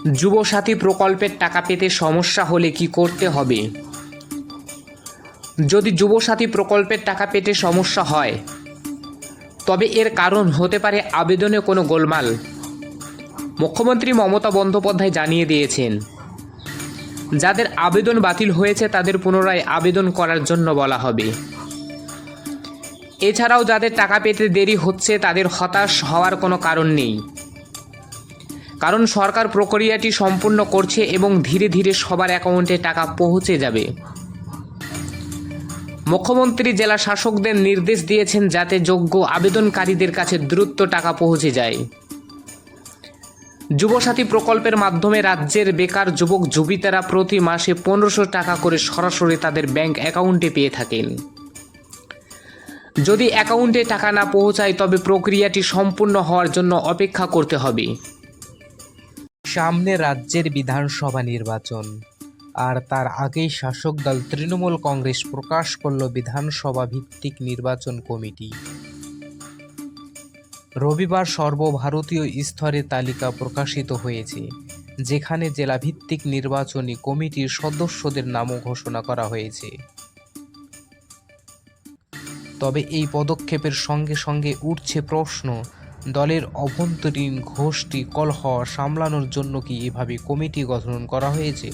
যুবসাথী প্রকল্পের টাকা পেতে সমস্যা হলে কি করতে হবে? যদি যুবসাথী প্রকল্পের টাকা পেতে সমস্যা হয়, তবে এর কারণ হতে পারে আবেদনে কোনো গোলমাল। মুখ্যমন্ত্রী মমতা বন্দ্যোপাধ্যায় জানিয়ে দিয়েছেন, যাদের আবেদন বাতিল হয়েছে তাদের পুনরায় আবেদন করার জন্য বলা হবে। এছাড়াও যাদের টাকা পেতে দেরি হচ্ছে তাদের হতাশ হওয়ার কোনো কারণ নেই, কারণ সরকার প্রক্রিয়াটি সম্পূর্ণ করছে এবং ধীরে ধীরে সবার অ্যাকাউন্টে টাকা পৌঁছে যাবে। মুখ্যমন্ত্রী জেলা শাসকদের নির্দেশ দিয়েছেন যাতে যোগ্য আবেদনকারীদের কাছে দ্রুত টাকা পৌঁছে যায়। যুবসাথী প্রকল্পের মাধ্যমে রাজ্যের বেকার যুবক যুবিতারা প্রতি মাসে 1500 টাকা করে সরাসরি তাদের ব্যাংক অ্যাকাউন্টে পেয়ে থাকেন। যদি অ্যাকাউন্টে টাকা না পৌঁছায় তবে প্রক্রিয়াটি সম্পূর্ণ হওয়ার জন্য অপেক্ষা করতে হবে। সামনে রাজ্যের বিধানসভা নির্বাচন, আর তার আগেই শাসক দল তৃণমূল কংগ্রেস প্রকাশ করল বিধানসভা ভিত্তিক নির্বাচন কমিটি। রবিবার সর্বভারতীয় স্তরে তালিকা প্রকাশিত হয়েছে, যেখানে জেলাভিত্তিক নির্বাচনী কমিটির সদস্যদের নামও ঘোষণা করা হয়েছে। তবে এই পদক্ষেপের সঙ্গে সঙ্গে উঠছে প্রশ্ন, দলের অভ্যন্তরীণ গোষ্ঠী কলহ সামলানোর জন্য কি এভাবে কমিটি গঠন করা হয়েছে?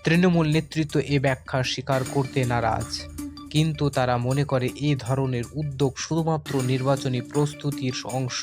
তৃণমূল নেতৃত্ব এ ব্যাখ্যা স্বীকার করতে নারাজ, কিন্তু তারা মনে করে এই ধরনের উদ্যোগ শুধুমাত্র নির্বাচনী প্রস্তুতির অংশ।